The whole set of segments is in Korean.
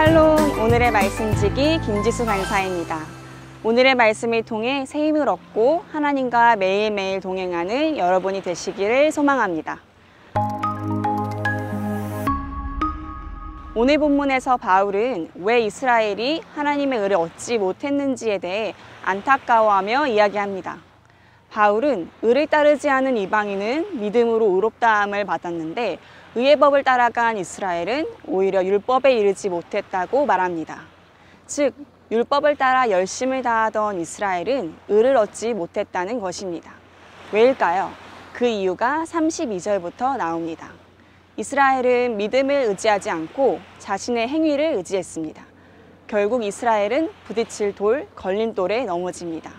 샬롬, 오늘의 말씀지기 김지수 간사입니다. 오늘의 말씀을 통해 새 힘을 얻고 하나님과 매일매일 동행하는 여러분이 되시기를 소망합니다. 오늘 본문에서 바울은 왜 이스라엘이 하나님의 의를 얻지 못했는지에 대해 안타까워하며 이야기합니다. 바울은 의를 따르지 않은 이방인은 믿음으로 의롭다함을 받았는데 의의 법을 따라간 이스라엘은 오히려 율법에 이르지 못했다고 말합니다. 즉, 율법을 따라 열심을 다하던 이스라엘은 의를 얻지 못했다는 것입니다. 왜일까요? 그 이유가 32절부터 나옵니다. 이스라엘은 믿음을 의지하지 않고 자신의 행위를 의지했습니다. 결국 이스라엘은 부딪힐 돌, 걸림돌에 넘어집니다.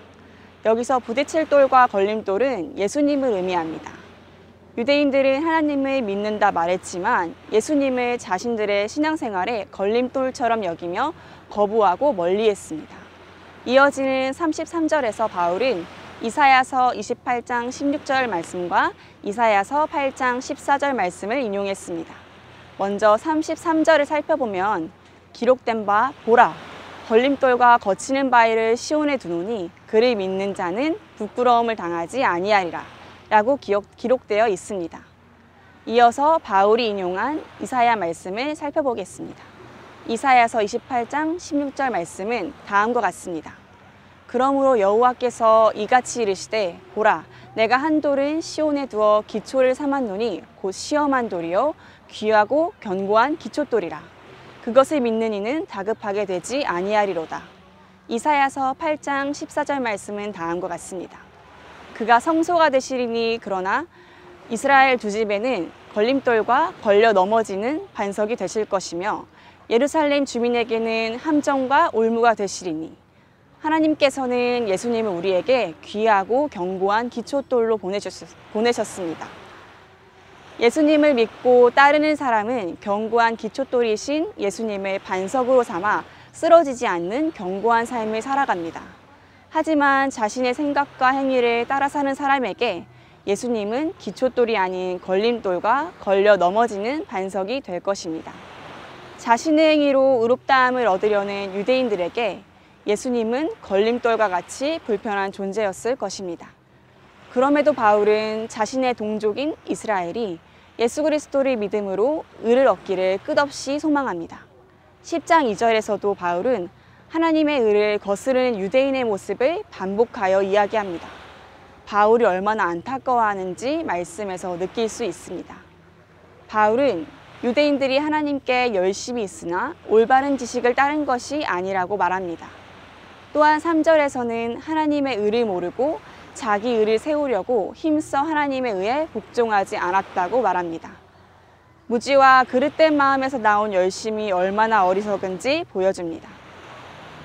여기서 부딪힐 돌과 걸림돌은 예수님을 의미합니다. 유대인들은 하나님을 믿는다 말했지만 예수님을 자신들의 신앙생활에 걸림돌처럼 여기며 거부하고 멀리했습니다. 이어지는 33절에서 바울은 이사야서 28장 16절 말씀과 이사야서 8장 14절 말씀을 인용했습니다. 먼저 33절을 살펴보면 기록된 바 보라, 걸림돌과 거치는 바위를 시온에 두노니 그를 믿는 자는 부끄러움을 당하지 아니하리라 라고 기록되어 있습니다. 이어서 바울이 인용한 이사야 말씀을 살펴보겠습니다. 이사야서 28장 16절 말씀은 다음과 같습니다. 그러므로 여호와께서 이같이 이르시되 보라, 내가 한 돌은 시온에 두어 기초를 삼았노니 곧 시험한 돌이요 귀하고 견고한 기초돌이라. 그것을 믿는 이는 다급하게 되지 아니하리로다. 이사야서 8장 14절 말씀은 다음과 같습니다. 그가 성소가 되시리니 그러나 이스라엘 두 집에는 걸림돌과 걸려 넘어지는 반석이 되실 것이며 예루살렘 주민에게는 함정과 올무가 되시리니 하나님께서는 예수님을 우리에게 귀하고 견고한 기초돌로 보내셨습니다. 예수님을 믿고 따르는 사람은 견고한 기초돌이신 예수님을 반석으로 삼아 쓰러지지 않는 견고한 삶을 살아갑니다. 하지만 자신의 생각과 행위를 따라 사는 사람에게 예수님은 기초돌이 아닌 걸림돌과 걸려 넘어지는 반석이 될 것입니다. 자신의 행위로 의롭다함을 얻으려는 유대인들에게 예수님은 걸림돌과 같이 불편한 존재였을 것입니다. 그럼에도 바울은 자신의 동족인 이스라엘이 예수 그리스도를 믿음으로 의를 얻기를 끝없이 소망합니다. 10장 2절에서도 바울은 하나님의 의를 거스르는 유대인의 모습을 반복하여 이야기합니다. 바울이 얼마나 안타까워하는지 말씀에서 느낄 수 있습니다. 바울은 유대인들이 하나님께 열심히 있으나 올바른 지식을 따른 것이 아니라고 말합니다. 또한 3절에서는 하나님의 의를 모르고 자기 의를 세우려고 힘써 하나님의 의에 복종하지 않았다고 말합니다. 무지와 그릇된 마음에서 나온 열심이 얼마나 어리석은지 보여줍니다.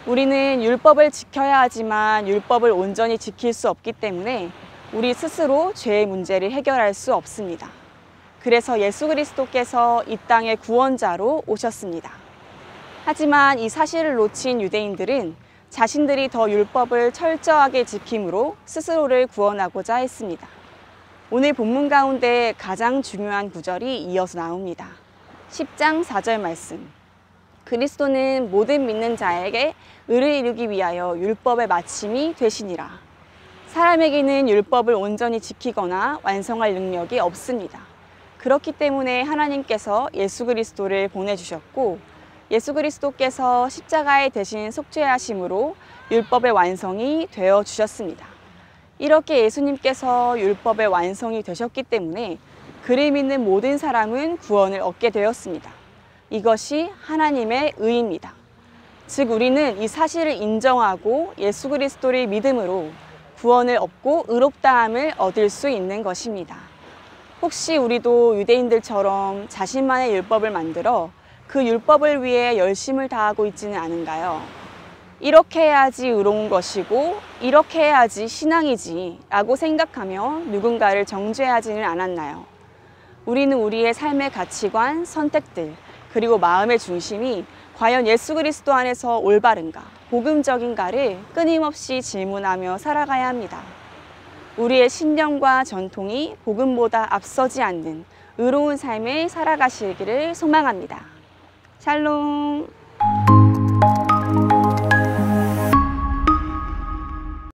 우리는 율법을 지켜야 하지만 율법을 온전히 지킬 수 없기 때문에 우리 스스로 죄의 문제를 해결할 수 없습니다. 그래서 예수 그리스도께서 이 땅의 구원자로 오셨습니다. 하지만 이 사실을 놓친 유대인들은 자신들이 더 율법을 철저하게 지킴으로 스스로를 구원하고자 했습니다. 오늘 본문 가운데 가장 중요한 구절이 이어서 나옵니다. 10장 4절 말씀. 그리스도는 모든 믿는 자에게 의를 이루기 위하여 율법의 마침이 되시니라. 사람에게는 율법을 온전히 지키거나 완성할 능력이 없습니다. 그렇기 때문에 하나님께서 예수 그리스도를 보내주셨고 예수 그리스도께서 십자가에 대신 속죄하심으로 율법의 완성이 되어 주셨습니다. 이렇게 예수님께서 율법의 완성이 되셨기 때문에 그를 믿는 모든 사람은 구원을 얻게 되었습니다. 이것이 하나님의 의입니다. 즉 우리는 이 사실을 인정하고 예수 그리스도를 믿음으로 구원을 얻고 의롭다함을 얻을 수 있는 것입니다. 혹시 우리도 유대인들처럼 자신만의 율법을 만들어 그 율법을 위해 열심을 다하고 있지는 않은가요? 이렇게 해야지 의로운 것이고 이렇게 해야지 신앙이지 라고 생각하며 누군가를 정죄하지는 않았나요? 우리는 우리의 삶의 가치관, 선택들, 그리고 마음의 중심이 과연 예수 그리스도 안에서 올바른가, 복음적인가를 끊임없이 질문하며 살아가야 합니다. 우리의 신념과 전통이 복음보다 앞서지 않는 의로운 삶을 살아가시기를 소망합니다. 샬롬.